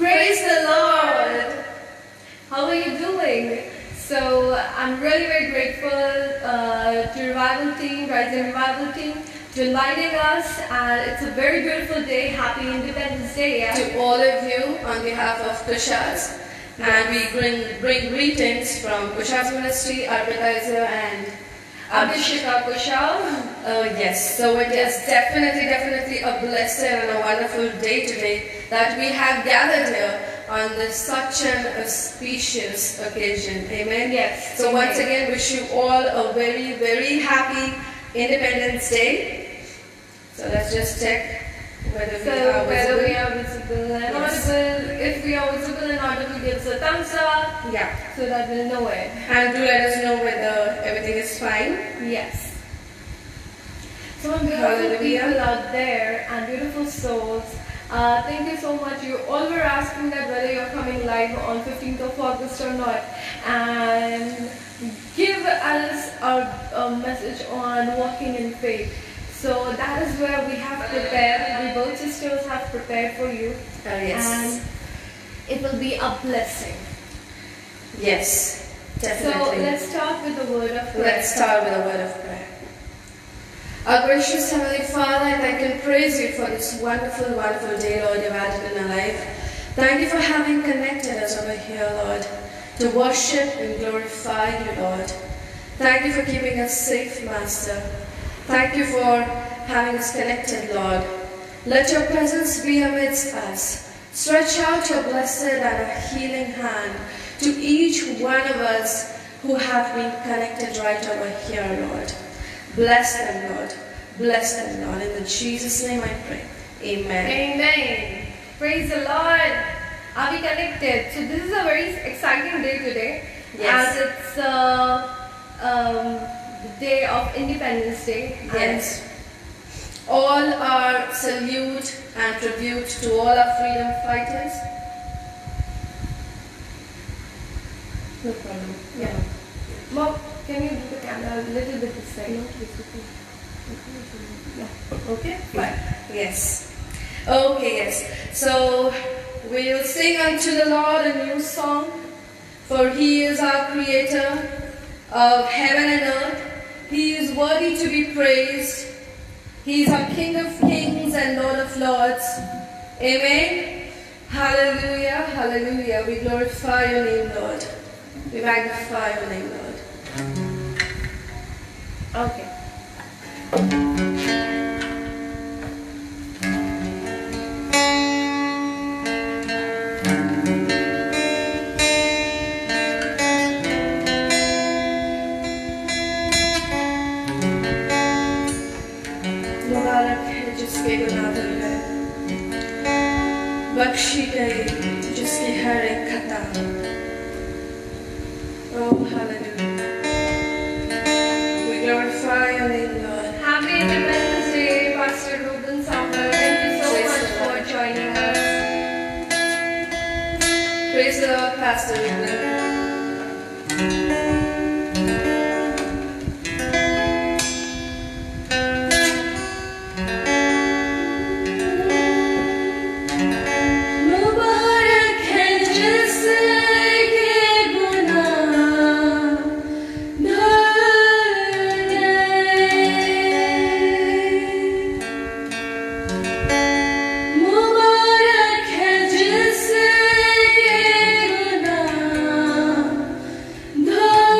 Praise the Lord! How are you doing? So I'm really very grateful to Revival Team, Rising Revival Team, to inviting us, and it's a very beautiful day. Happy Independence Day. Yeah? To all of you on behalf of Kushas, and we bring greetings from Kushas Ministry, Arbitizer and Abhisheka Kushal. Yes, so it is definitely a blessed and a wonderful day today that we have gathered here on this such an auspicious occasion. Amen. Yes. So amen. once again, wish you all a very happy Independence Day. So let's just check whether we are visible and Yes. audible. If we are visible and audible, give us a thumbs up. Yeah. So that we'll know it. And do let us know whether everything is fine. Yes. So beautiful Hallelujah. people out there and beautiful souls. Thank you so much. You all were asking that whether you're coming live on 15th of August or not. And give us a message on walking in faith. So that is where we have prepared. We both sisters have prepared for you. Yes. And it will be a blessing. Yes. So Definitely. let's start with the word of prayer. Let's start with a word of prayer. Our gracious Heavenly Father, I thank and praise you for this wonderful day, Lord, you've added in our life. Thank you for having connected us over here, Lord, to worship and glorify you, Lord. Thank you for keeping us safe, Master. Thank you for having us connected, Lord. Let your presence be amidst us. Stretch out your blessed and a healing hand to each one of us who have been connected right over here, Lord. Bless them, Lord. Bless them, Lord. In the Jesus' name I pray. Amen. Amen. Praise the Lord. Are we connected? So this is a very exciting day today. Yes. As it's the day of Independence Day. Yes. All our salute and tribute to all our freedom fighters. No problem. Yeah. Mom, can you do the camera a little bit this side? Yeah. Okay? Fine. Yes. Okay, yes. So we'll sing unto the Lord a new song, for He is our creator of heaven and earth. He is worthy to be praised. He is our King of kings and Lord of lords. Amen. Hallelujah, hallelujah. We glorify your name, Lord. We magnify your name, Lord. Okay. मुबारक है जिसके गुनाह धुल गए, बख्शी गई जिसकी हर एक खता. Oh, hallelujah. We glorify your name, Lord. Happy Independence Day, Pastor Ruben Sambar. Thank you so Praise much the for Lord. joining us. Praise the Lord, Pastor Ruben. मुबारक है जिसके गुनाह धुल गए. मुबारक है जिसके गुनाह धुल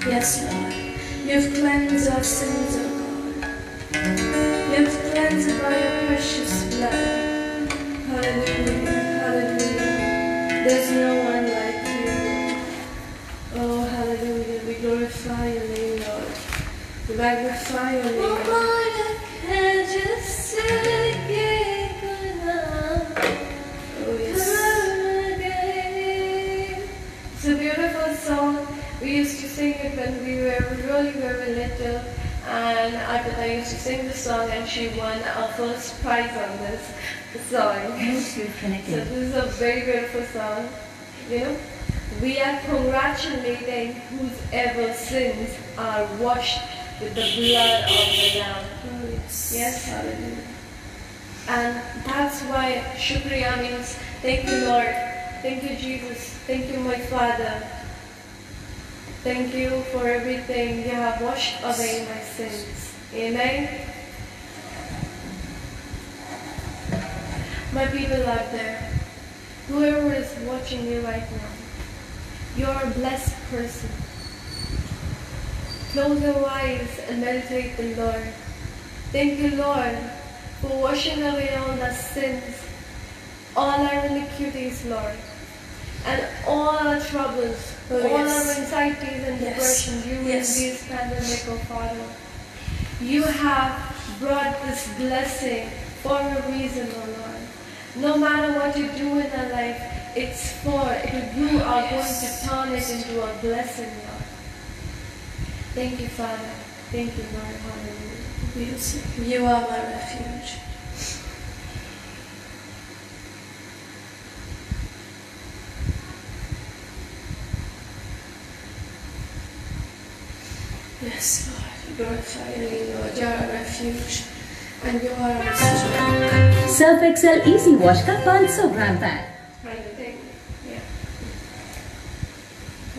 Yes, Lord. You've cleansed our sins, O God. You've cleansed it by your precious blood. Hallelujah, hallelujah. There's no one like you. Oh, hallelujah. We glorify your name, Lord. We magnify your name. Oh, yes. It's a beautiful song. We used to sing it when we were really very little, and I used to sing the song, and she won our first prize on this song. So this is a very beautiful song. You know, we are congratulating whoever sins are washed with the blood of the Lamb. Oh, yes. Yes, hallelujah. And that's why Shukriya means thank you, Lord. Thank you, Jesus. Thank you, my Father. Thank you for everything. You have washed away my sins. Amen. My people out there, whoever is watching me right now, you're a blessed person. Close your eyes and meditate the Lord. Thank you, Lord, for washing away all the sins, all our iniquities, Lord, and all our troubles, Oh, all yes. our anxieties and Yes. depression during Yes. this pandemic, oh Father. You have brought this blessing for a reason, oh Lord. No matter what you do in our life, it's for you are going to turn it into a blessing, Lord. Thank you, Father. Thank you, Lord. Hallelujah. You are my refuge. Yes, Lord. glorify your name, Lord. You are our refuge and you are our strength. Surf Excel Easy Wash का 500 ग्राम pack. Yeah.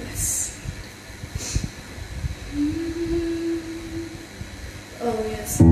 Yes. Oh, yes.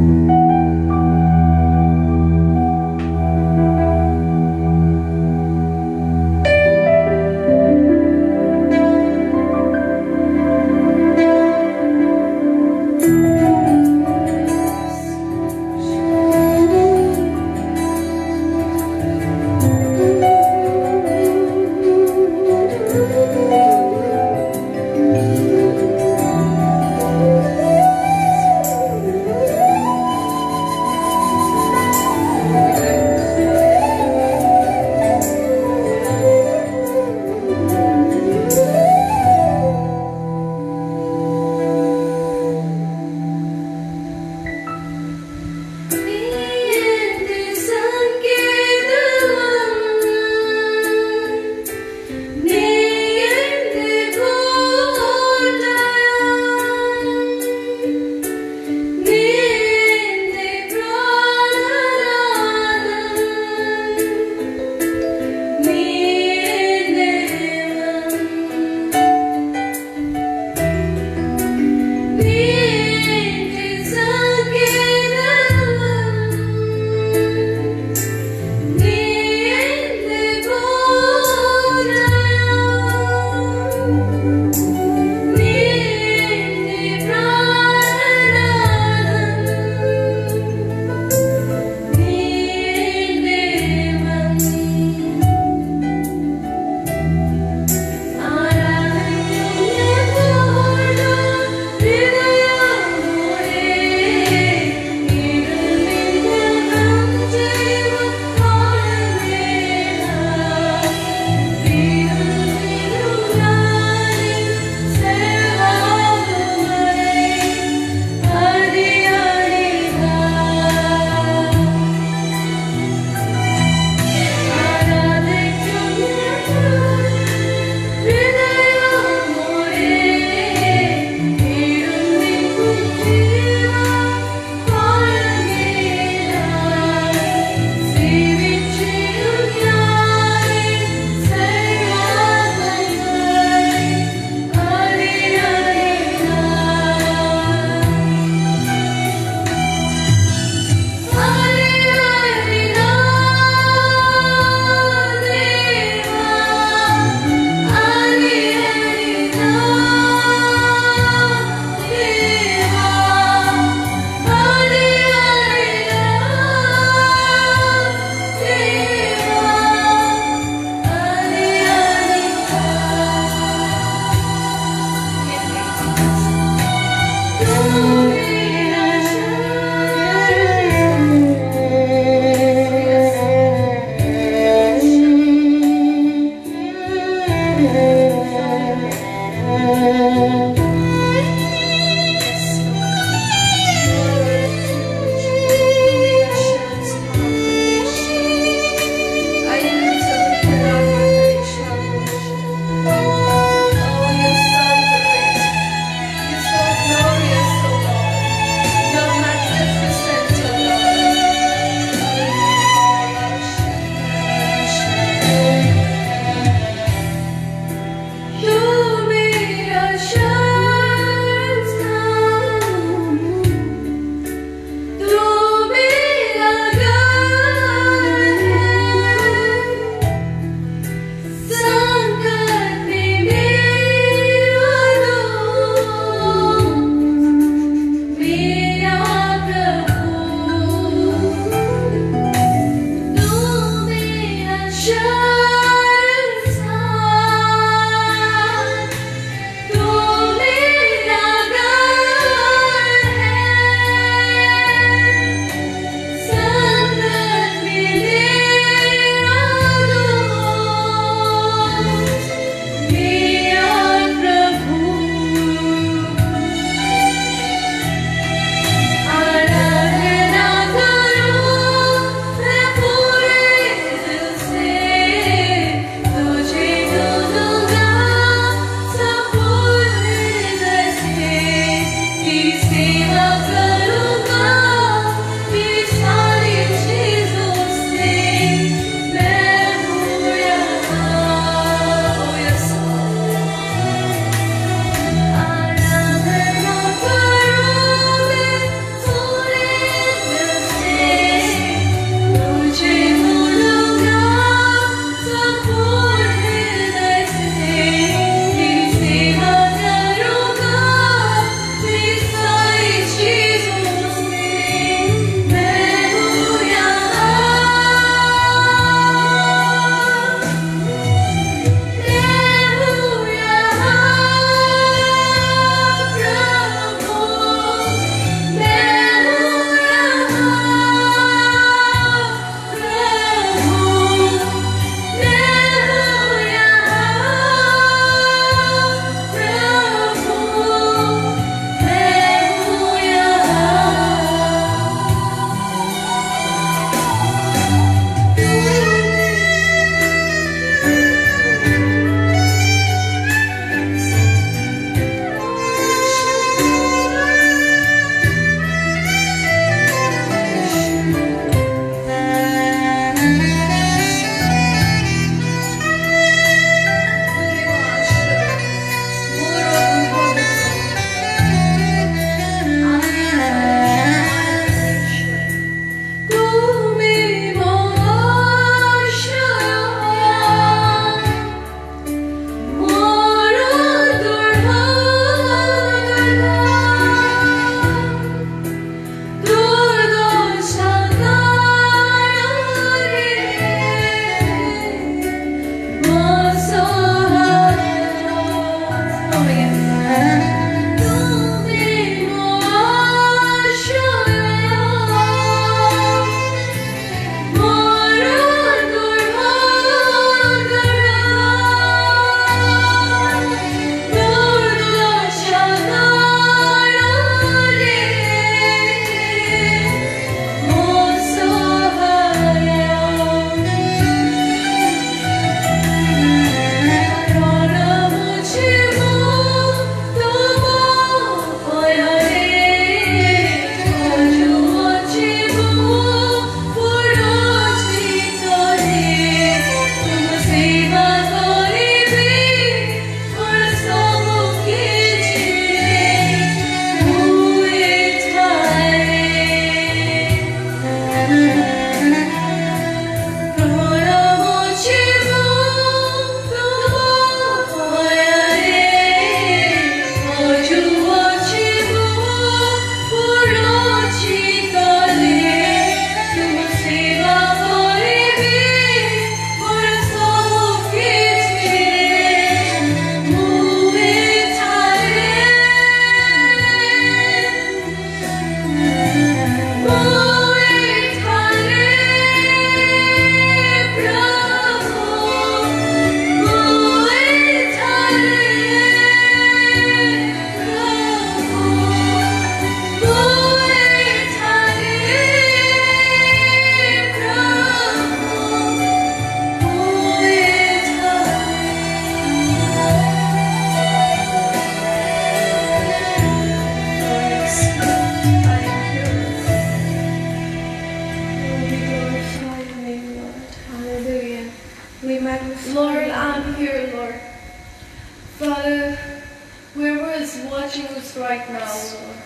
Jesus, right now, Lord.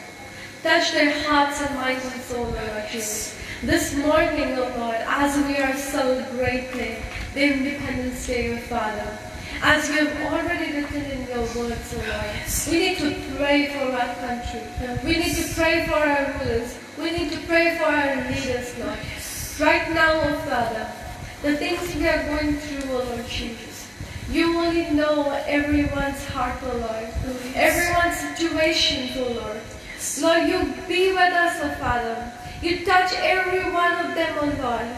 Touch their hearts and minds and soul, Lord Jesus. This morning, oh Lord, as we are celebrating the Independence Day, oh Father, as you have already written in your words, oh Lord, we need to pray for our country. We need to pray for our rulers. We need to pray for our leaders, Lord. Right now, oh Father, the things we are going through, oh Lord Jesus, you only know everyone's heart, oh Lord, everyone's situation, oh Lord. Lord, you be with us, oh Father. You touch every one of them, oh Lord.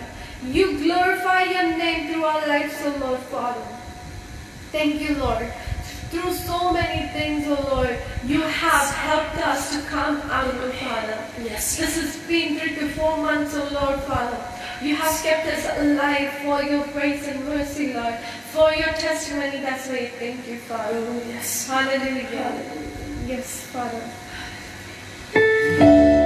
You glorify your name through our lives, oh Lord, Father. Thank you, Lord. Through so many things, oh Lord, you have helped us to come out, oh Father. Yes. This has been 3 to 4 months, oh Lord, Father. You have kept us alive for your grace and mercy, Lord. For your testimony, that's why I thank you, Father. Oh, yes. Hallelujah. Yes, Father. Yes.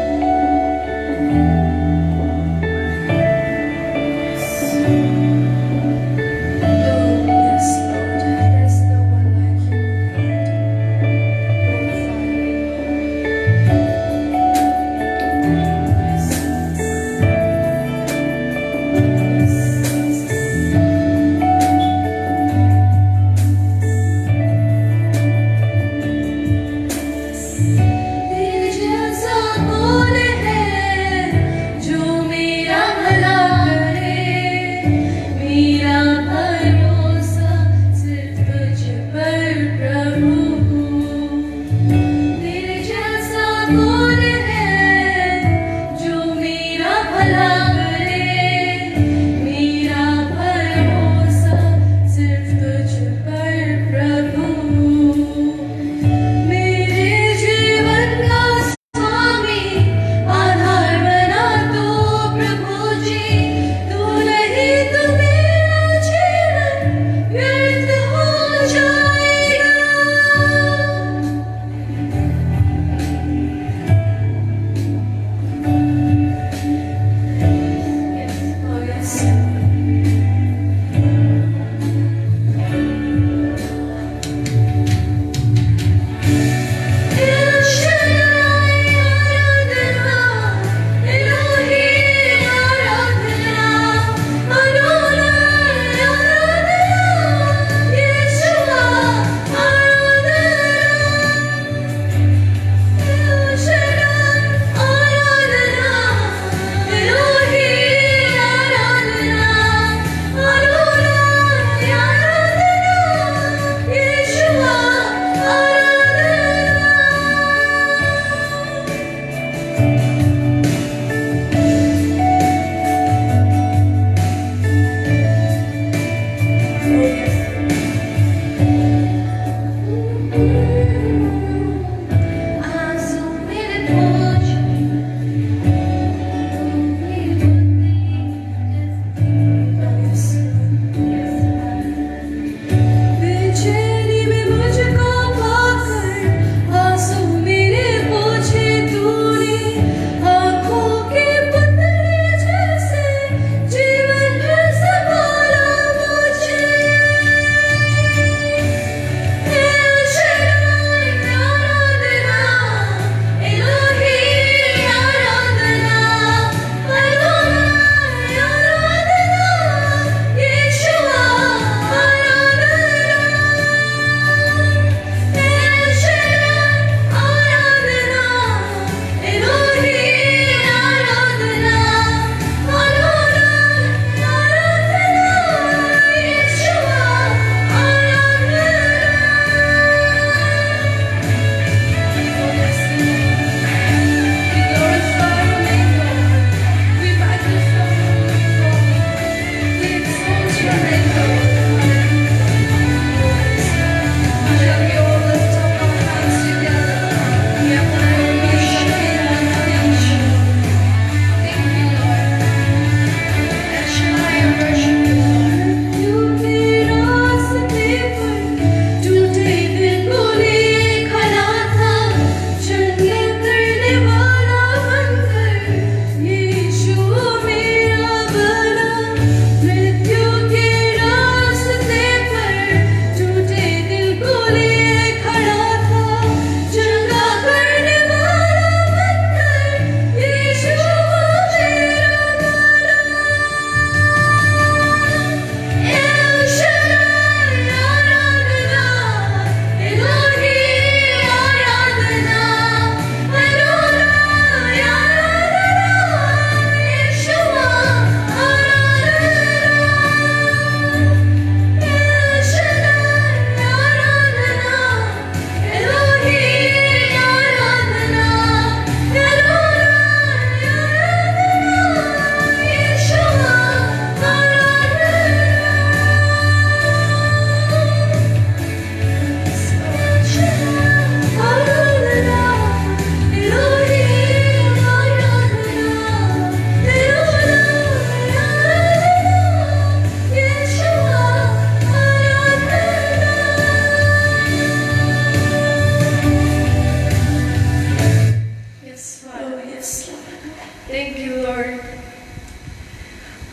Thank you, Lord.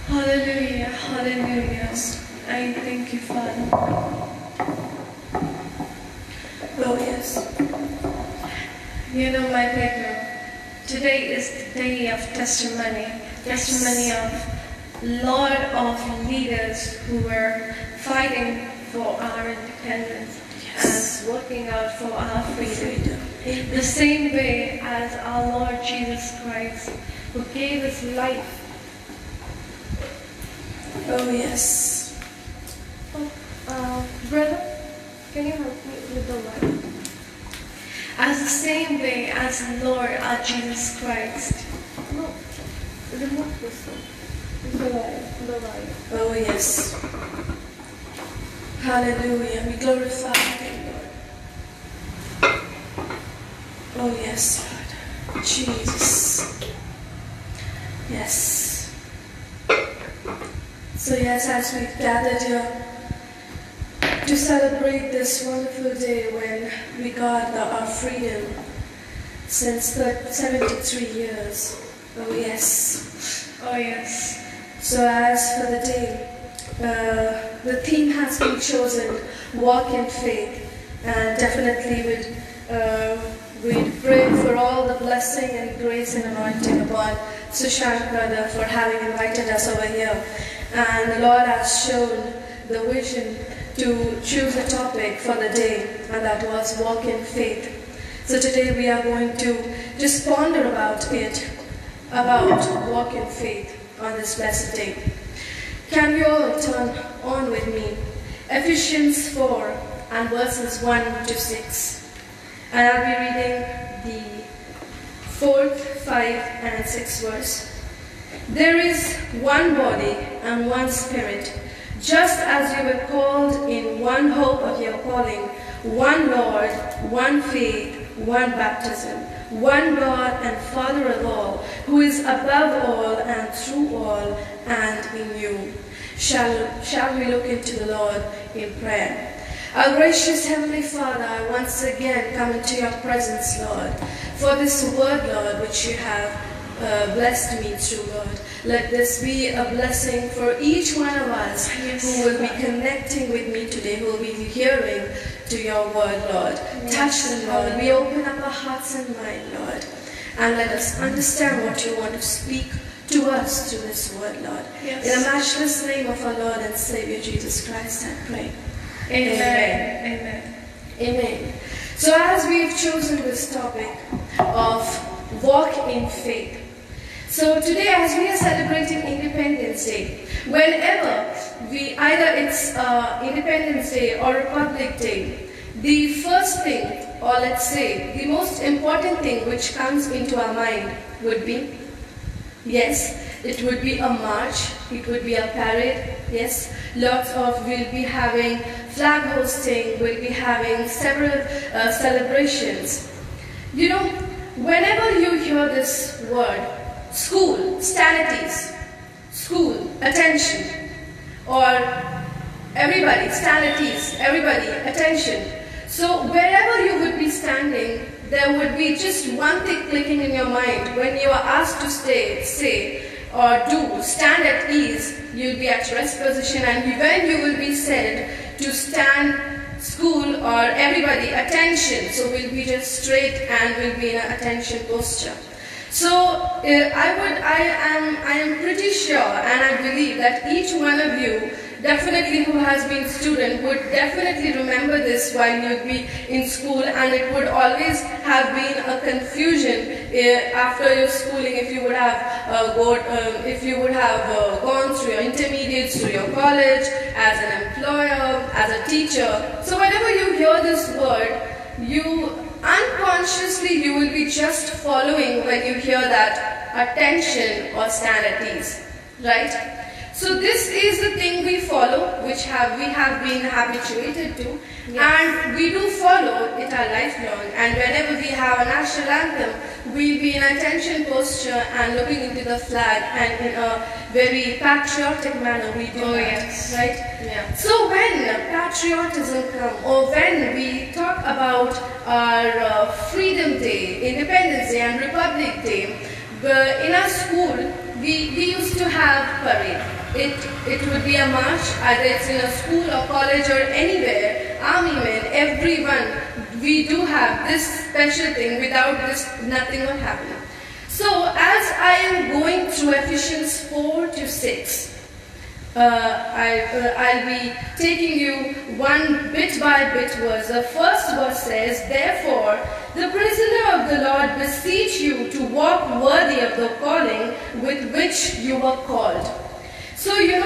Hallelujah, hallelujah. I thank you, Father. Oh, yes. You know, my people, today is the day of testimony. Testimony of lot of leaders who were fighting for our independence and working out for our freedom. The same way as our Lord Jesus Christ, who gave his life. Oh, yes. Brother, can you help me with the light? As the same way as Lord our Jesus Christ. No, remove this one. The light. Oh, yes. Hallelujah. We glorify you, Lord. Oh, yes, Lord. Jesus. Yes. So, yes, as we've gathered here to celebrate this wonderful day when we got our freedom since 73 years. Oh, yes. Oh, yes. So, as for the day, the theme has been chosen, Walk in Faith, and definitely we'd pray for all the blessing and grace and anointing upon Sushant brother for having invited us over here. And the Lord has shown the vision to choose a topic for the day, and that was Walk in Faith. So today we are going to just ponder about walk in faith on this blessed day. Can you all turn on with me? Ephesians 4 and verses 1 to 6. And I'll be reading the 4th, 5 and 6th verse. There is one body and one spirit, just as you were called in one hope of your calling, one Lord, one faith, one baptism, one God and Father of all, who is above all and through all and in you. Shall we look into the Lord in prayer? Our gracious Heavenly Father, I once again come into your presence, Lord, for this word, Lord, which you have blessed me through, Lord. Let this be a blessing for each one of us who will be connecting with me today, who will be hearing to your word, Lord. Touch them, Lord. We open up our hearts and mind, Lord, and let us understand what you want to speak to us through this word, Lord. Yes. In the matchless name of our Lord and Savior Jesus Christ, I pray. Amen. Amen. Amen. So as we've chosen this topic of walk in faith, so today as we are celebrating Independence Day, whenever either it's Independence Day or Republic Day, the first thing, or let's say the most important thing which comes into our mind would be, yes, it would be a march, it would be a parade, yes, we'll be having flag hosting, we'll be having several celebrations. You know, whenever you hear this word, school, stand at ease, school, attention, or everybody, stand at ease, everybody, attention. So wherever you would be standing, there would be just one thing clicking in your mind. When you are asked to say or do, stand at ease, you'll be at rest position, and when you will be said to stand, school, or everybody, attention, so we'll be just straight and we'll be in an attention posture. So I am pretty sure, and I believe that each one of you, definitely who has been student, would definitely remember this while you'd be in school, and it would always have been a confusion after your schooling if you would have gone through your intermediates, through your college, as an employer, as a teacher. So whenever you hear this word, unconsciously you will be just following when you hear that attention or stand at ease, right? So this is the thing we follow, which we have been habituated to, and we do follow it our lifelong. And whenever we have a national anthem, we'll be in attention posture and looking into the flag, and in a very patriotic manner we do that, right? Yeah. So when patriotism comes, or when we talk about our Freedom Day, Independence Day and Republic Day, in our school, we used to have parade. It would be a march, either it's in a school or college or anywhere. Army men, everyone, we do have this special thing. Without this, nothing would happen. So as I am going through Ephesians 4 to 6, I'll be taking you one bit by bit verse. The first verse says, "Therefore, the prisoner of the Lord beseech you to walk worthy of the calling with which you were called." So when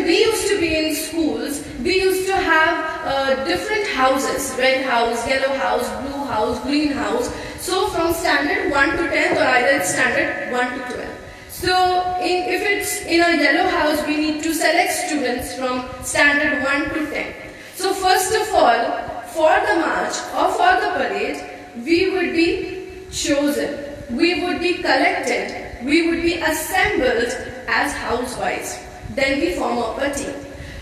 we used to be in schools, we used to have different houses: red house, yellow house, blue house, green house. So from standard 1 to 10th, or either it's standard 1 to 12. So if it's in a yellow house, we need to select students from standard 1 to 10. So first of all, for the march or for the parade, we would be chosen. We would be collected. We would be assembled as housewise. Then we form up a team.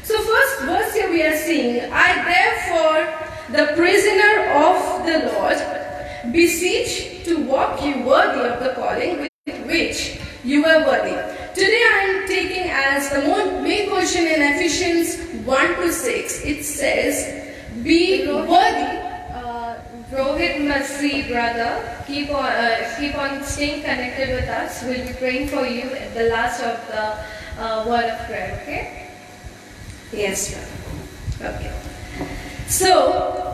So first verse here we are seeing, "I therefore, the prisoner of the Lord, beseech to walk you worthy of the calling with which you were worthy." Today I am taking as the main portion in Ephesians 1 to 6. It says, "Be worthy." Rohit Mercy, brother, keep on staying connected with us. We'll be praying for you at the last of the word of prayer, okay? Yes, ma'am. Okay. So,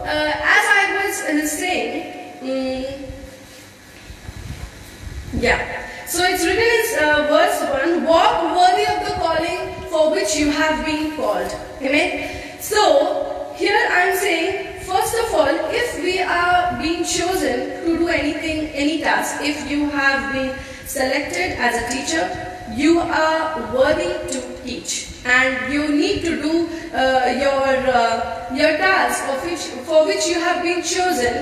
as I was saying, so it's written in verse 1, "Walk worthy of the calling for which you have been called." Amen. So, here I'm saying, first of all, if we are being chosen to do anything, any task, if you have been selected as a teacher, you are worthy to teach, and you need to do your task for which you have been chosen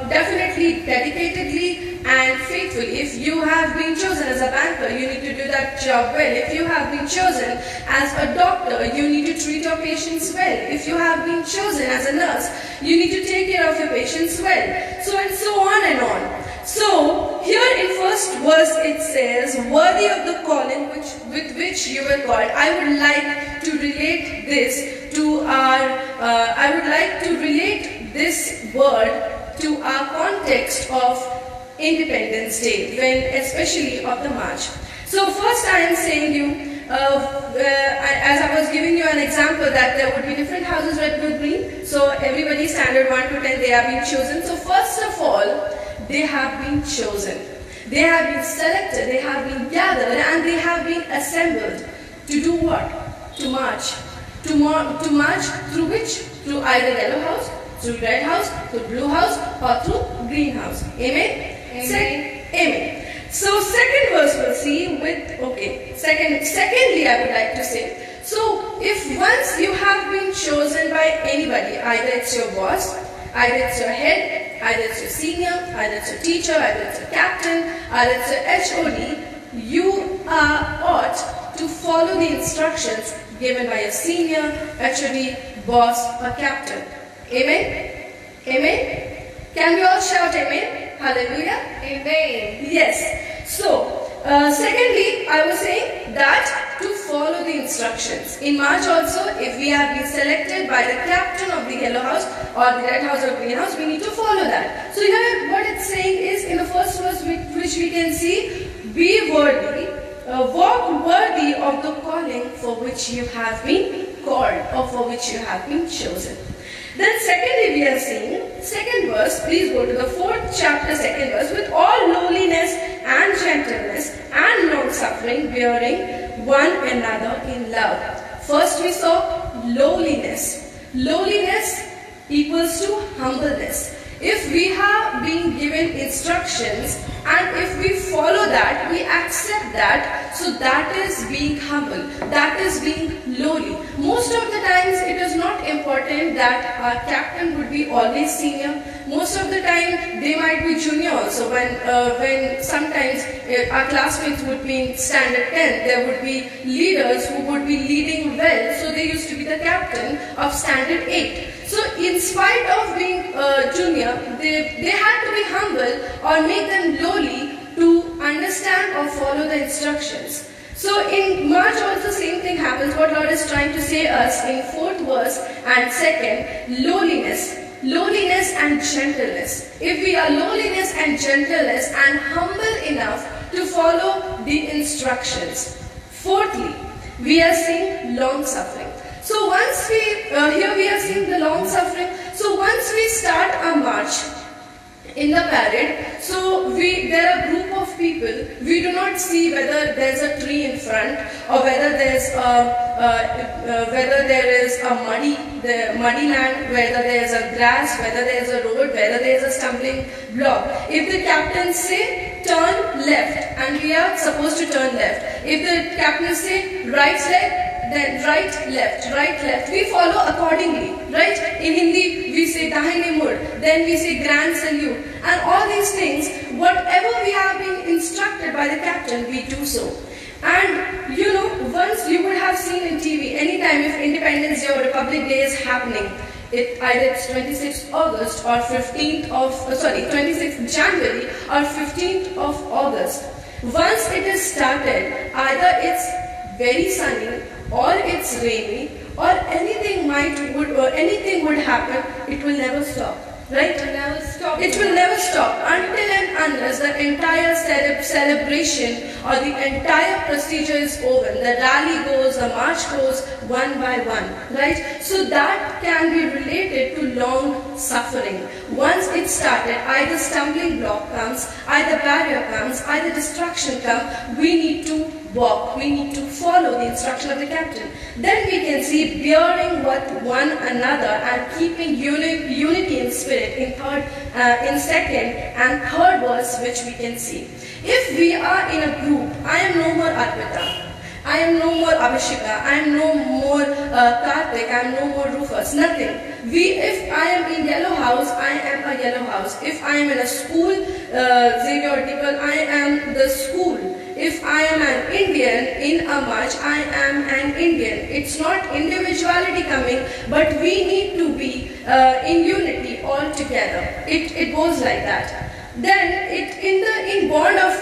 definitely, dedicatedly, and faithfully. If you have been chosen as a banker, you need to do that job well. If you have been chosen as a doctor, you need to treat your patients well. If you have been chosen as a nurse, you need to take care of your patients well. So and so on and on. So here in first verse it says, "Worthy of the calling with which you were called." I would like to relate this to this word to our context of Independence Day, when especially of the march. So first I am saying you, as I was giving you an example, that there would be different houses, red, blue, green. So everybody standard 1 to 10, they are being chosen. So first of all, they have been chosen. They have been selected, they have been gathered, and they have been assembled. To do what? To march. To march through which? Through either yellow house, through red house, through blue house, or through green house. Amen? Amen. So second verse we'll see secondly I would like to say, so if once you have been chosen by anybody, either it's your boss, either it's your head, either it's your senior, either it's your teacher, either it's your captain, either it's your HOD, you ought to follow the instructions given by your senior, HOD, boss, or captain. Amen? Amen? Can we all shout amen? Hallelujah. Amen. Yes. So, secondly, I was saying that to follow the instructions. In March also, if we have been selected by the captain of the yellow house or the red house or green house, we need to follow that. So here what it's saying is, in the first verse which we can see, "Be worthy, walk worthy of the calling for which you have been called, or for which you have been chosen." Then secondly we are seeing, second verse, please go to the 4th chapter, second verse, "With all lowliness and gentleness and long suffering, bearing one another in love." First we saw lowliness. Lowliness equals to humbleness. If we have been given instructions and if we follow that, we accept that, so that is being humble, that is being lowly. Most of the times it is not important that our captain would be always senior, Most of the time, they might be junior also. When sometimes our classmates would be in standard 10, there would be leaders who would be leading well. So they used to be the captain of standard 8. So in spite of being junior, they had to be humble or make them lowly to understand or follow the instructions. So in March also same thing happens. What Lord is trying to say us in 4th verse and 2nd, lowliness and gentleness. If we are lowliness and gentleness and humble enough to follow the instructions. Fourthly, we are seeing long suffering. So once here we are seeing the long suffering. So once we start our march in the parade, so there are a group of people. We do not see whether there's a tree in front or whether there is a muddy land, whether there's a grass, whether there's a road, whether there's a stumbling block. If the captain say turn left, and we are supposed to turn left. If the captain say right leg, then right, left. We follow accordingly, right? In Hindi, we say dahine mud, then we say grand salute. And all these things, whatever we have been instructed by the captain, we do so. And once you would have seen in TV, anytime if Independence Day or Republic Day is happening, either it's 26th August or 26th January or 15th of August. Once it is started, either it's very sunny or it's rainy or anything would happen, it will never stop. Right? It will never stop until and unless the entire celebration or the entire procedure is over. The rally goes, the march goes one by one. Right? So that can be related to long suffering. Once it started, either stumbling block comes, either barrier comes, either destruction comes, we need to walk. We need to follow the instruction of the captain. Then we can see bearing with one another and keeping unity in spirit in 2nd and 3rd verse, which we can see. If we are in a group, I am no more Arpita, I am no more Abhishika, I am no more Karthik, I am no more Rufus, nothing. If I am in Yellow House, I am a Yellow House. If I am in a school, Xavier Tipple, I am the school. If I am an Indian in a march, I am an Indian. It's not individuality coming, but we need to be in unity all together. It goes like that. Then in bond of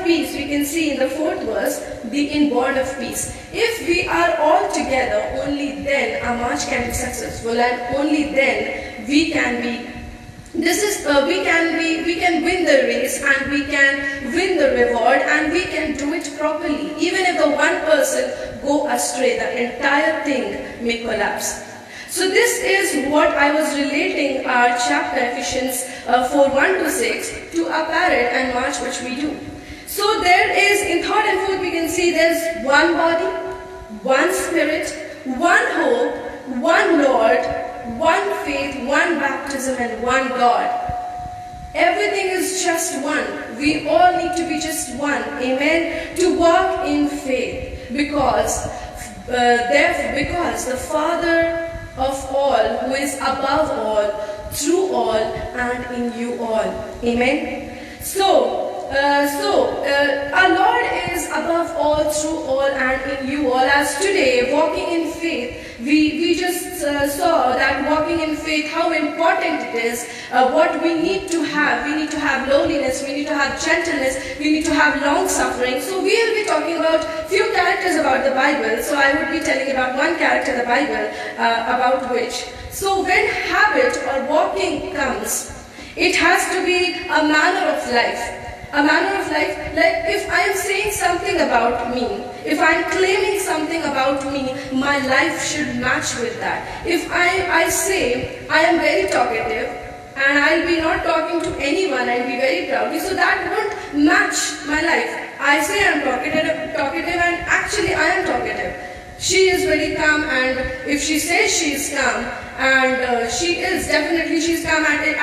peace, we can see in the 4th verse, in bond of peace. If we are all together, only then our march can be successful, and only then we can be. We can win the race, and we can win the reward, and we can do it properly. Even if the one person go astray, the entire thing may collapse. So this is what I was relating our chapter Ephesians 4:1-6 to our parade and march which we do. So there is, in 3rd and 4th we can see there's one body, one spirit, one hope, one Lord, one faith, one baptism, and one God. Everything is just one. We all need to be just one. Amen. To walk in faith, because the Father of all, who is above all, through all, and in you all. Amen. So our Lord is above all, through all, and in you all. As today, walking in faith, we just saw that walking in faith, how important it is, what we need to have. We need to have lowliness, we need to have gentleness, we need to have long suffering. So we will be talking about few characters about the Bible. So I would be telling about one character in the Bible, about which. So when habit or walking comes, it has to be a manner of life. A manner of life, like if I am saying something about me, if I am claiming something about me, my life should match with that. If I say I am very talkative and I'll be not talking to anyone and be very proudly, so that won't match my life. I say I'm talkative and actually I am talkative. She is very calm, and if she says she is calm, and she is, definitely she's calm, and it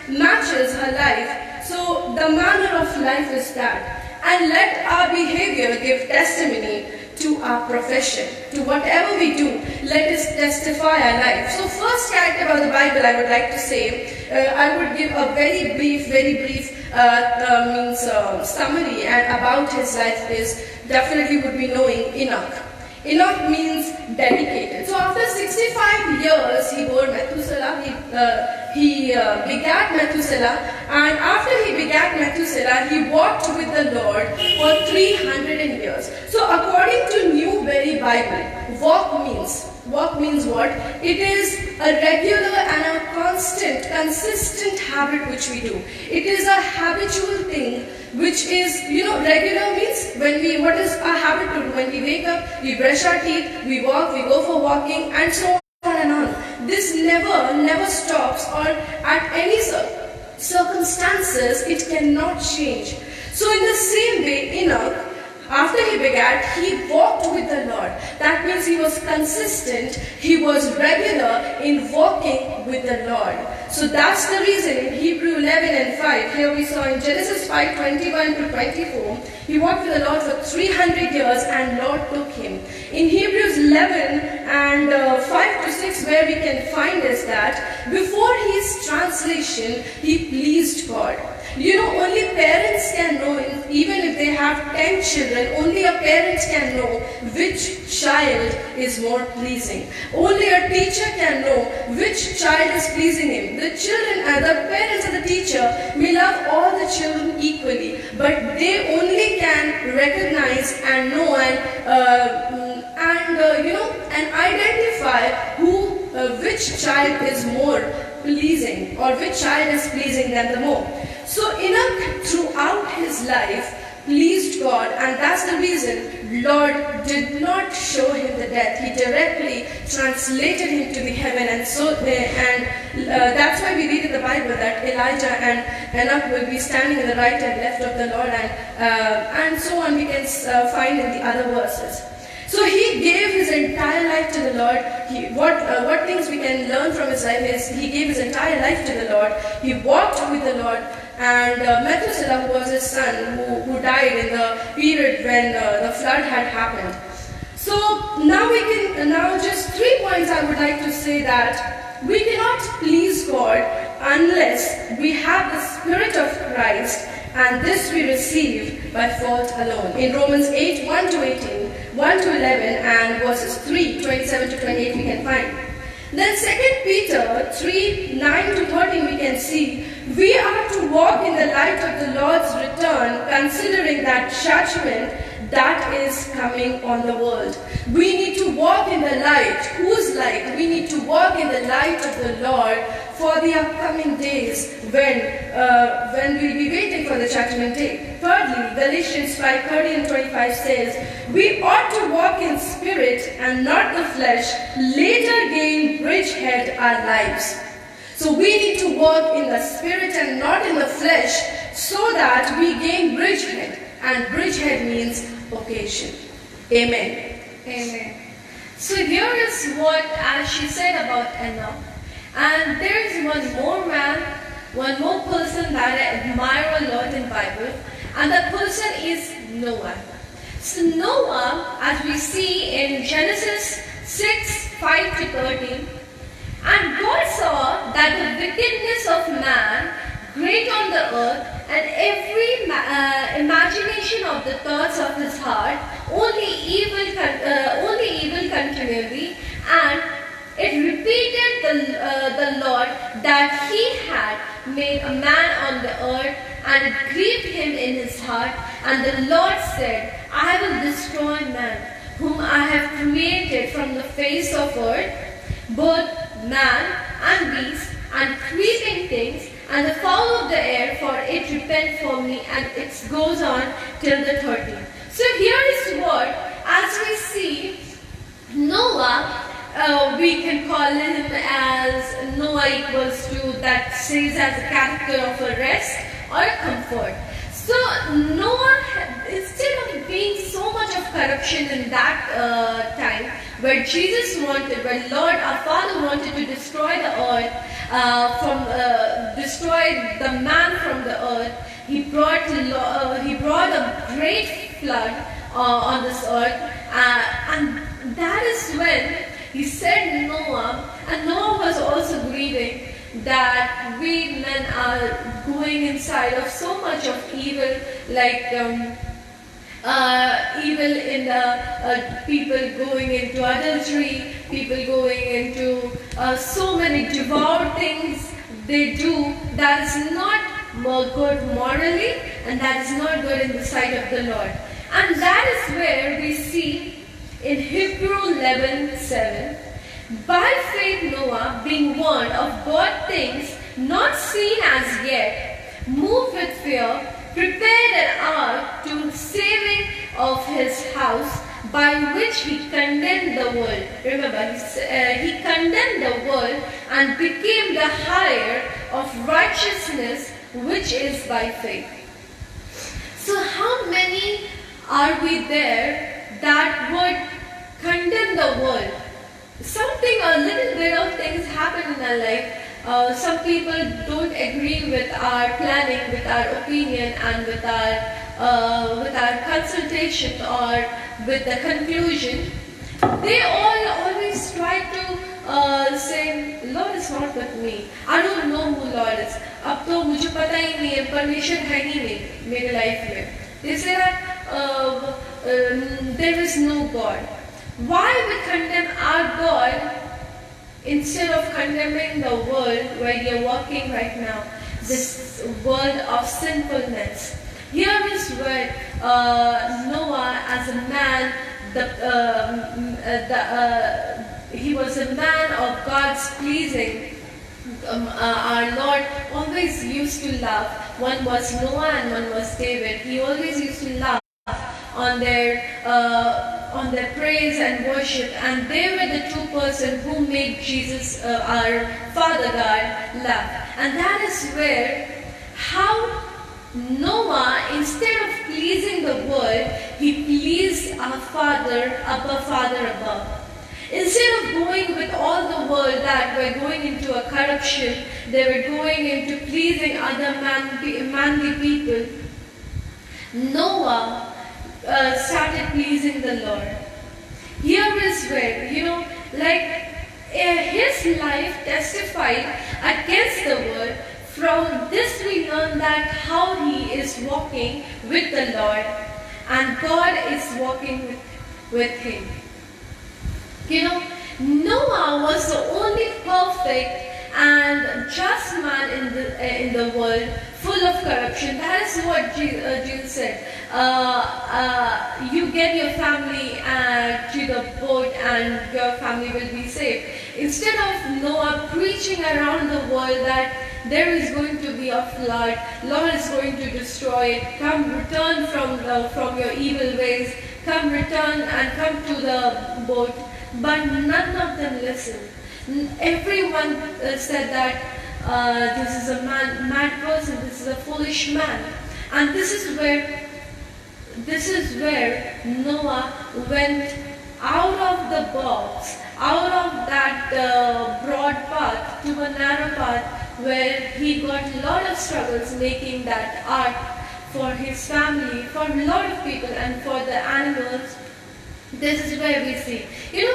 matches her life. So the manner of life is that. And let our behavior give testimony to our profession, to whatever we do. Let us testify our life. So first character about the Bible I would like to say, I would give a very brief summary and about his life is definitely would be knowing Enoch. Enoch means dedicated. So after 65 years he bore Methuselah, he begat Methuselah, and after he begat Methuselah he walked with the Lord for 300 years. So according to Newberry Bible, walk means what? It is a regular and a consistent habit which we do. It is a habitual thing which is, regular means what is our habit to do? When we wake up, we brush our teeth, we walk, we go for walking, and so on and on. This never stops, or at any circumstances, it cannot change. So in the same way, Enoch, after he begat, he walked with the Lord. That means he was consistent, he was regular in walking with the Lord. So that's the reason in Hebrew 11 and 5, here we saw in Genesis 5, 21 to 24, he walked with the Lord for 300 years and Lord took him. In Hebrews 11 and 5 to 6, where we can find is that before his translation, he pleased God. Only parents can know, even if they have 10 children, only a parent can know which child is more pleasing. Only a teacher can know which child is pleasing him. The parents and the teacher may love all the children equally, but they only can recognize and know and identify which child is more pleasing, or which child is pleasing them the more. So Enoch throughout his life pleased God, and that's the reason Lord did not show him the death. He directly translated him to the heaven, and that's why we read in the Bible that Elijah and Enoch will be standing in the right and left of the Lord, and so on. We can find in the other verses. So he gave his entire life to the Lord. What things we can learn from his life is he gave his entire life to the Lord. He walked with the Lord. And Methuselah, who was his son, who died in the period when the flood had happened. So now just 3 points I would like to say that we cannot please God unless we have the Spirit of Christ, and this we receive by faith alone. In Romans 8, 1 to 18, 1 to 11, and verses 3, 27 to 28 we can find. Then 2 Peter 3, 9 to 13 we can see, we are to walk in the light of the Lord's return, considering that judgment that is coming on the world. We need to walk in the light. Whose light? We need to walk in the light of the Lord for the upcoming days when we'll be waiting for the judgment day. Thirdly, Galatians 5:30 and 25 says, we ought to walk in spirit and not the flesh, later gain bridgehead our lives. So we need to walk in the spirit and not in the flesh, so that we gain bridgehead. And bridgehead means occasion. Amen. Amen. So here is what as she said about Enoch. And there is one more person that I admire a lot in the Bible, and that person is Noah. So Noah, as we see in Genesis 6, 5 to 13, and God saw that the wickedness of man great on the earth, and every imagination of the thoughts of his heart, only evil continually, and it repeated the Lord that he had made a man on the earth, and it grieved him in his heart. And the Lord said, I will destroy man, whom I have created from the face of earth, both man and beast, and creeping things, and the fowl of the air, for it repent for me. And it goes on till the 13th. So here is what, as we see, Noah, we can call him as Noah equals to, that says as a character of a rest or a comfort. So Noah, instead of being so much of corruption in that time, where Jesus wanted, where Lord our Father wanted to destroy the earth, destroy the man from the earth, he brought a great flood on this earth, and that is when he said Noah, and Noah was also grieving that we men are going inside of so much of evil, like evil in the people going into adultery, people going into so many devout things they do that is not good morally, and that is not good in the sight of the Lord. And that is where we see in Hebrew 11:7, by faith Noah, being warned of God things not seen as yet, moved with fear, prepared an ark to saving of his house, by which he condemned the world. Remember, he condemned the world and became the hire of righteousness, which is by faith. So how many are we there that would condemn the world? Something, a little bit of things happen in our life. Some people don't agree with our planning, with our opinion, and with our consultation or with the conclusion. They all always try to say, Lord is not with me. I don't know who Lord is. अब तो मुझे पता ही नहीं है, परमेश्वर है ही नहीं मेरे लाइफ में. They say that there is no God. Why we condemn our God instead of condemning the world where you're walking right now, this world of sinfulness? Here is where Noah, as a man, he was a man of God's pleasing. Our Lord always used to laugh. One was Noah and one was David. He always used to laugh on their praise and worship, and they were the two persons who made Jesus, our Father God, laugh. And that is where how Noah, instead of pleasing the world, he pleased our Father, Abba Father above. Instead of going with all the world that were going into a corruption, they were going into pleasing other manly people, Noah started pleasing the Lord. Here is where, his life testified against the world. From this we learn that how he is walking with the Lord, and God is walking with him. Noah was the only perfect and just man in the world, full of corruption. That is what Jesus said. You get your family to the boat and your family will be saved. Instead of Noah preaching around the world that there is going to be a flood, Lord is going to destroy it, come return from your evil ways, come return and come to the boat. But none of them listened. Everyone said that this is a mad person, this is a foolish man. And this is where Noah went out of the box, out of that broad path to a narrow path, where he got a lot of struggles making that ark for his family, for a lot of people, and for the animals. This is where we see. In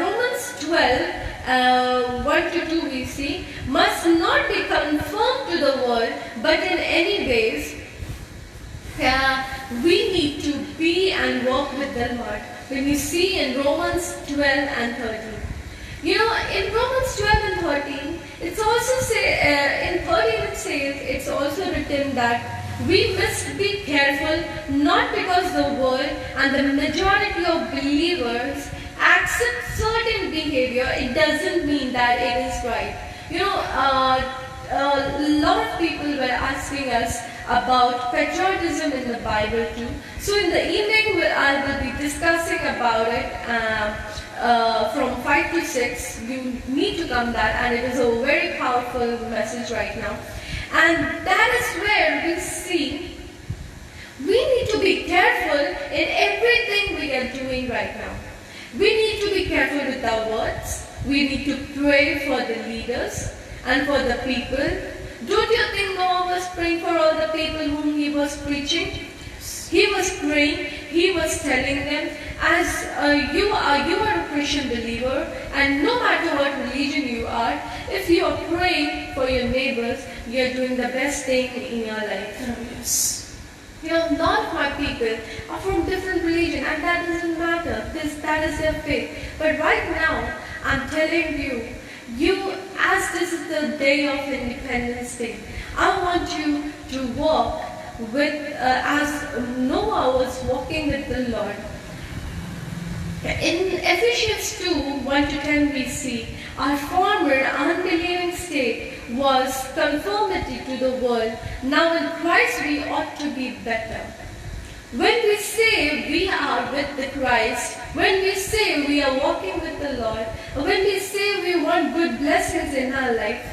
Romans 12, 1 to 2 we see, must not be conformed to the world, but in any ways, we need to be and walk with the Lord. When we see in Romans 12 and 13. In Romans 12 and 13, it's also in 13 it says, it's also written that we must be careful, not because the world and the majority of believers accept certain behavior, it doesn't mean that it is right. A lot of people were asking us about patriotism in the Bible too. So in the evening, I will be discussing about it from 5 to 6. You need to come there, and it is a very powerful message right now. And that is where we see we need to be careful in everything we are doing right now. We need to be careful with our words. We need to pray for the leaders and for the people. Don't you think Noah was praying for all the people whom he was preaching? He was praying. he was telling them, as you are a Christian believer, and no matter what religion you are, if you are praying for your neighbors, you are doing the best thing in your life. Oh, yes. None of my people are from different religion, and that doesn't matter. That is their faith. But right now, I'm telling you, as this is the day of Independence Day, I want you to walk with, as Noah was walking with the Lord. In Ephesians 2, 1-10 BC, our former unbelieving state was conformity to the world. Now in Christ we ought to be better. When we say we are with the Christ, when we say we are walking with the Lord, when we say we want good blessings in our life,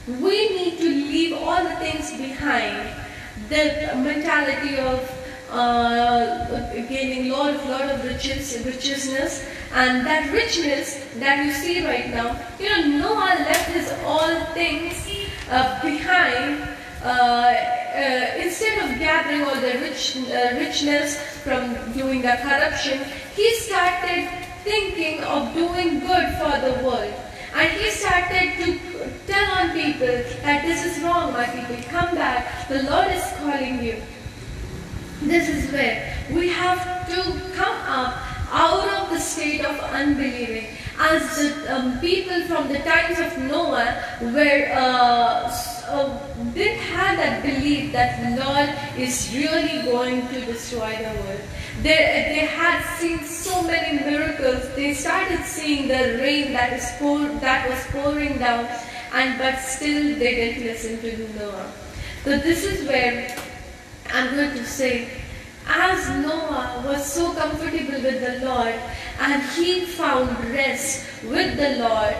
we need to leave all the things behind. The mentality of gaining lot of richness, and that richness that you see right now. Noah left his all things behind. Instead of gathering all the richness from doing the corruption, he started thinking of doing good for the world. And he started to tell on people that this is wrong, my people, come back, the Lord is calling you. This is where we have to come up out of the state of unbelieving. As the people from the times of Noah didn't have that belief that the Lord is really going to destroy the world. They had seen so many miracles. They started seeing the rain that was pouring down, but still they didn't listen to Noah. So this is where I'm going to say, as Noah was so comfortable with the Lord and he found rest with the Lord,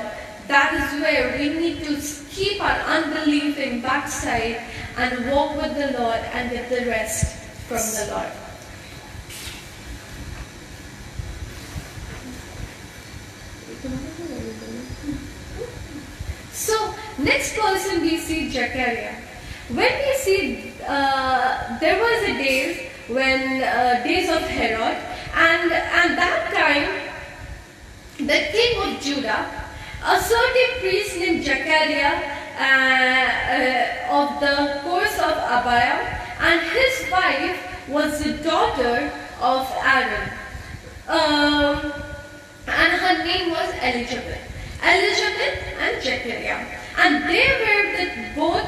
that is where we need to keep our unbelief in backside and walk with the Lord and get the rest from the Lord. So, next person we see Zechariah. When we see, there was a days of Herod, and at that time, the king of Judah, a certain priest named Zechariah of the course of Abiah, and his wife was the daughter of Aaron, and her name was Elizabeth and Zechariah. And they were both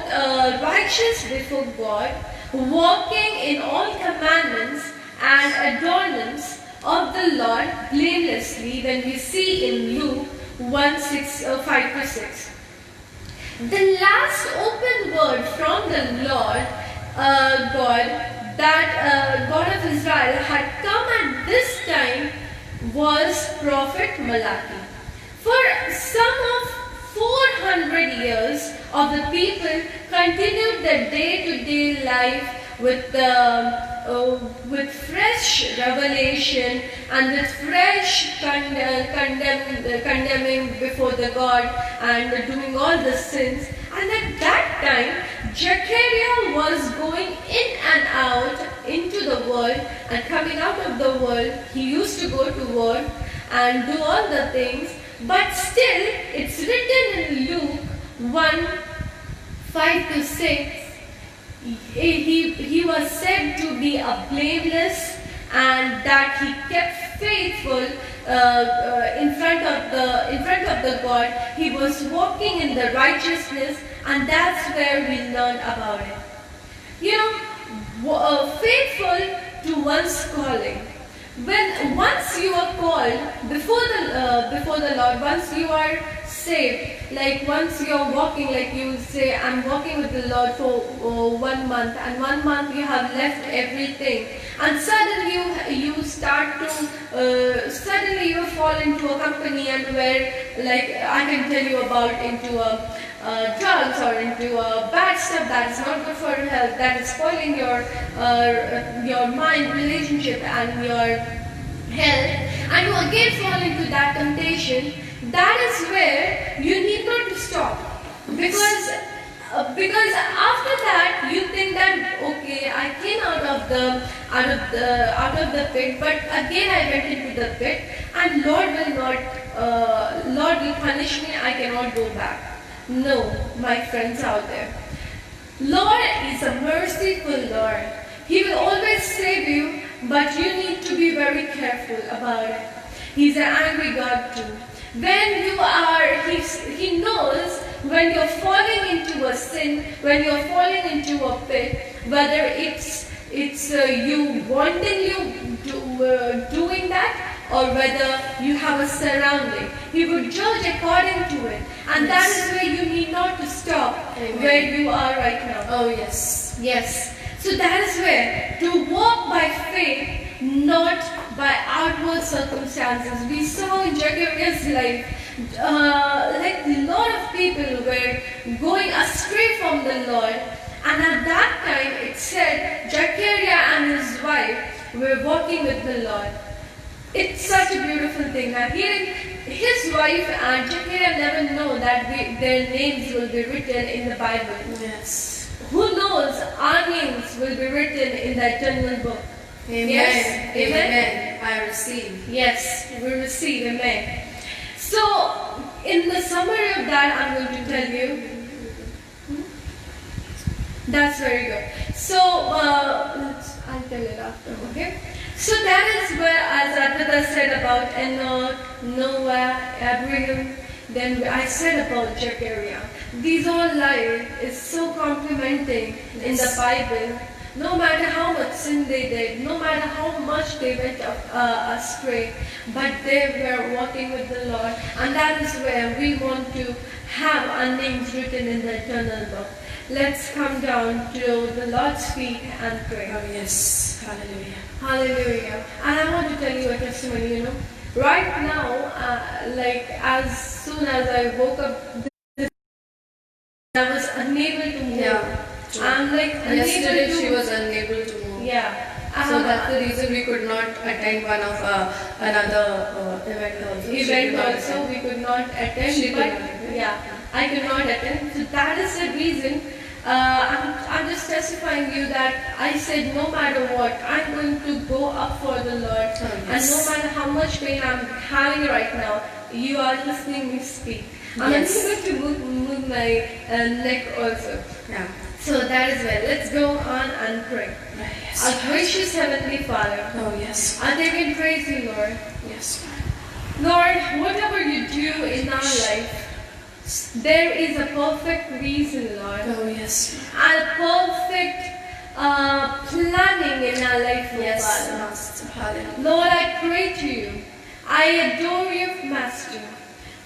righteous before God, walking in all commandments and adornments of the Lord blamelessly, when we see in Luke 5-6. The last open word from the Lord God, that God of Israel had come at this time, was Prophet Malachi. For some of 400 years of the people continued their day-to-day life with fresh revelation and with fresh condemning before the God and doing all the sins. And at that time, Zechariah was going in and out into the world, and coming out of the world, he used to go to work and do all the things. But still, it's written in Luke 1:5-6, he was said to be a blameless, and that he kept faithful in front of the God. He was walking in the righteousness, and that's where we learn about it. Faithful to one's calling. Once you are called before the Lord, once you are saved, like once you are walking, like you say, I'm walking with the Lord for 1 month, and 1 month you have left everything, and suddenly you start to suddenly you fall into a company, and where, like I can tell you about, into drugs or into bad stuff that is not good for your health, that is spoiling your mind, relationship, and your health, and you again fall into that temptation. That is where you need not to stop, because after that you think that, okay, I came out of out of the pit. But again I went into the pit, and Lord will punish me. I cannot go back. No, my friends out there. Lord is a merciful Lord. He will always save you, but you need to be very careful about it. He's an angry God too. When you are, He knows when you're falling into a sin, when you're falling into a pit, whether it's you wanting doing that, or whether you have a surrounding. He would judge according to it. And that is where you need not to stop. Amen. Where you are right now. Oh, yes. Yes. So that is where to walk by faith, not by outward circumstances. We saw in Zechariah's life, like a lot of people were going astray from the Lord. And at that time it said Zechariah and his wife were walking with the Lord. It's such a beautiful thing. Now his wife and Zechariah never know that their names will be written in the Bible. Yes. Who knows, our names will be written in the eternal book. Amen. Yes. Amen. Amen. I receive. Yes, we receive. Amen. So, in the summary of that, I'm going to tell you. That's very good. So, I'll tell it after, okay? So that is where, as Advita said about Enoch, Noah, Abraham, then I said about Zechariah. These all life is so complimenting in the Bible. No matter how much sin they did, no matter how much they went astray, but they were walking with the Lord. And that is where we want to have our names written in the eternal book. Let's come down to the Lord's feet and pray. Oh, yes. Hallelujah. Hallelujah. And I want to tell you a testimony, Right now, like as soon as I woke up, I was unable to move. Yeah. I'm like Yesterday unable to she was unable to move. Yeah. So that's the reason we could not attend one of another event also. Event also we could not attend. She could but not attend. yeah, I could not attend. So that is the reason. I'm just testifying you that I said no matter what, I'm going to go up for the Lord. Oh, yes. And no matter how much pain I'm having right now, you are listening me speak. I'm Yes. going to move my neck also. Yeah. So that is where. Let's go on and pray. Yes. Our gracious Heavenly Father, Oh, yes. and they can praise you, Lord. Yes. Lord, whatever you do in our life, there is a perfect reason, Lord. Oh, yes. And perfect planning in our life, oh Yes, Father. Master. Hallelujah. Lord, I pray to you. I adore you, Master.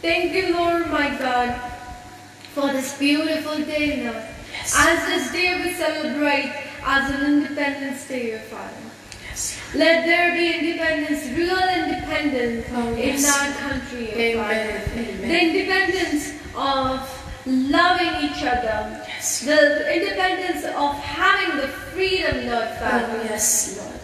Thank you, Lord, my God, for this beautiful day, Lord. Yes. As this day we celebrate as an Independence Day, oh Father. Yes. Let there be independence, real independence Oh, in yes. our country, oh Amen. Father. Amen. The independence of loving each other. Yes. The independence of having the freedom, Lord Father. Oh, yes, Lord.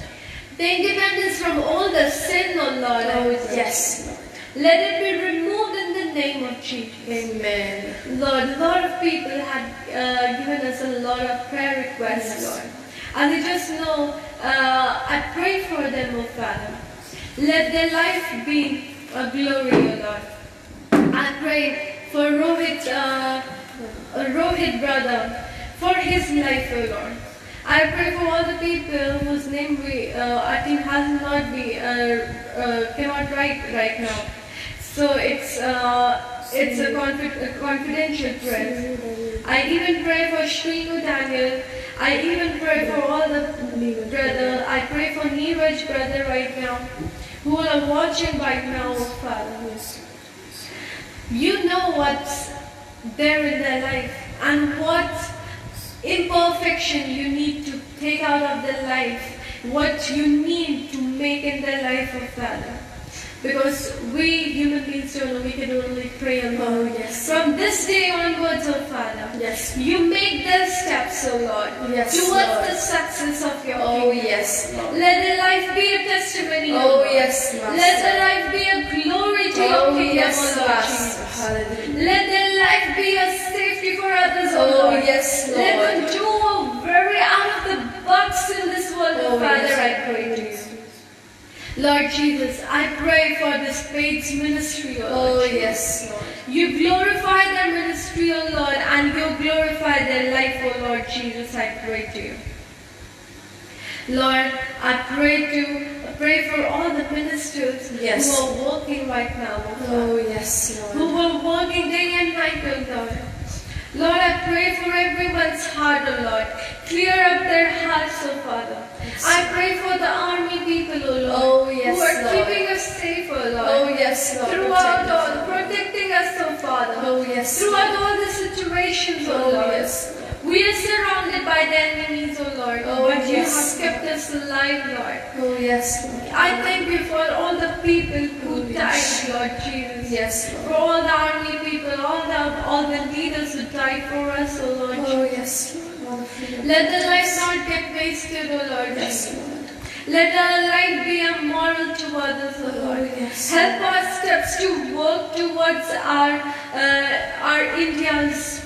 The independence from all the sin, oh Lord. I Oh, pray. yes, Lord. Let it be removed in the name of Jesus. Amen. Lord, a lot of people had given us a lot of prayer requests, Yes. Lord. And they just know, I pray for them, oh Father. Let their life be a glory, oh Lord. I pray for Rohit brother, for his life, oh Lord. I pray for all the people whose name we, I think has not be, cannot write right now. So it's a confidential prayer. I even pray for Shrinu Daniel. I even pray for all the brother. I pray for Neeraj brother right now, who are watching right now, oh Father. You know what's there in their life and what imperfection you need to take out of their life, what you need to make in their life, oh Father. Because we human beings don't know, we can only pray alone. Oh, yes. From this day onwards, oh Father, Yes. you make their steps, oh Lord, Yes, towards Lord. the success of your Oh, kingdom. yes, Lord. Let their life be a testimony, Oh, Lord. yes, Master. Let their life be a glory to your Oh, kingdom, yes, oh Lord Master. Jesus. Hallelujah. Let their life be a safety for others, oh Oh, Lord. yes, Let them Lord. do very out of the box in this world, oh Oh, Father, yes. I pray to you. Lord Jesus, I pray for this faith's ministry, O Oh, Lord. yes, Lord. You glorify their ministry, O Lord, and you glorify their life, O Lord Jesus, I pray to you. Lord, I pray for all the ministers Yes. who are working right now, O Father. Oh, yes, Who Lord. are working day and night, O Lord. Lord, I pray for everyone's heart, O Lord. Clear up their hearts, O Father. I pray for the army people, O Lord. Oh, yes, who are Lord. keeping us safe, O Lord. Oh, yes, Lord. Throughout Protect all, us. protecting us, O Father. Oh, yes. Throughout all the situations, O Oh, Lord. yes. We are surrounded by the enemies, O Lord. Oh, but you yes. have kept us alive, Lord. Oh, yes, Lord. I thank you for all the people who Oh, yes. died, Lord Jesus. Yes, For Lord. all the army people, all the leaders who died for us, O Lord. Oh, yes, Lord. All the freedom. Let the life not get wasted, O Lord. Yes, Jesus. Lord. Let our life be a moral to others, O Oh, Lord. yes. Help our steps to work towards our India's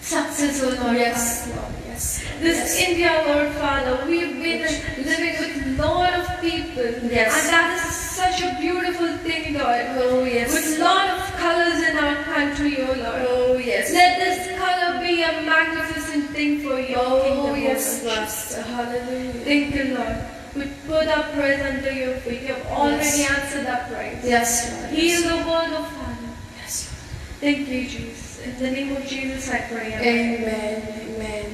success, O Lord. Yes, Father. Lord. Yes. Lord. This Yes. India, Lord Father, we've been living with a lot of people. Yes. And that is such a beautiful thing, Lord. Oh, yes. With a lot of colors in our country, O Lord. Oh, yes. Let this color be a magnificent thing for your Oh, kingdom, O yes, Lord. Master. Hallelujah. Thank you, Lord. We put our prayers under your feet. You have already Yes. answered our prayers. Yes, Lord. Heal the world, O Father. Yes, Thank you, Jesus. In the name of Jesus, I pray. Lord. Amen. Amen.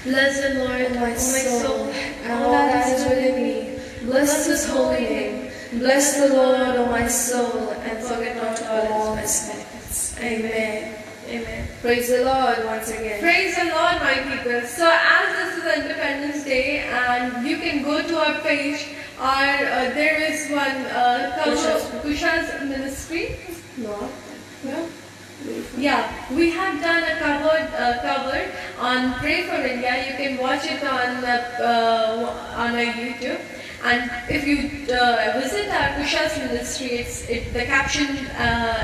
Bless the Lord, And my O my soul, and all that is within me. Bless his holy name. Bless the Lord, O my soul, and forget not all his benefits. Amen. Amen. Praise the Lord once again. Praise the Lord, my people. So, as this is Independence Day, and you can go to our page, there is one cover, Kusha's ministry. No. No. Yeah, we have done a cover on Pray for India. You can watch it on our YouTube. And if you visit our Kusha's ministry, the caption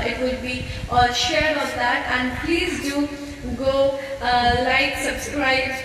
it will be all shared on that. And please do go like, subscribe,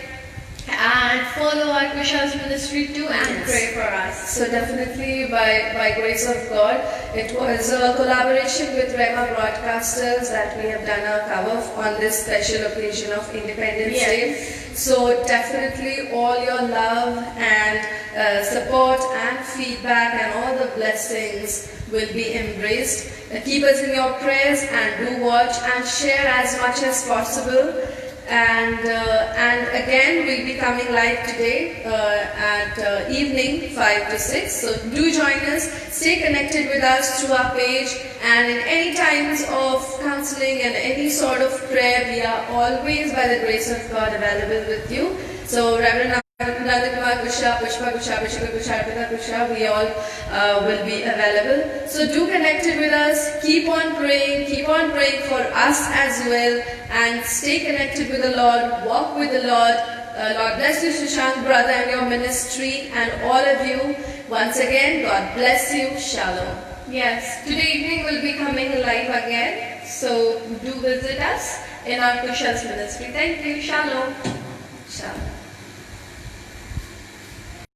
and follow our Kusha's ministry too, and Yes. pray for us. So definitely by grace of God, it was a collaboration with Rema Broadcasters that we have done a cover on this special occasion of Independence Yes. Day. So definitely all your love and support and feedback and all the blessings will be embraced. Keep us in your prayers and do watch and share as much as possible. And again, we'll be coming live today at evening 5 to 6. So do join us. Stay connected with us through our page. And in any times of counseling and any sort of prayer, we are always, by the grace of God, available with you. So Reverend Nandakumar Kusha, Pushpa Kusha, Bishop Kusha, Arpita Kusha, we all will be available. So do connected with us. Keep on praying for us as well, and stay connected with the Lord. Walk with the Lord. Lord bless you, Shashank, brother, and your ministry, and all of you. Once again, God bless you. Shalom. Yes, today evening we'll be coming live again. So do visit us in our Kusha's ministry. Thank you. Shalom. Shalom.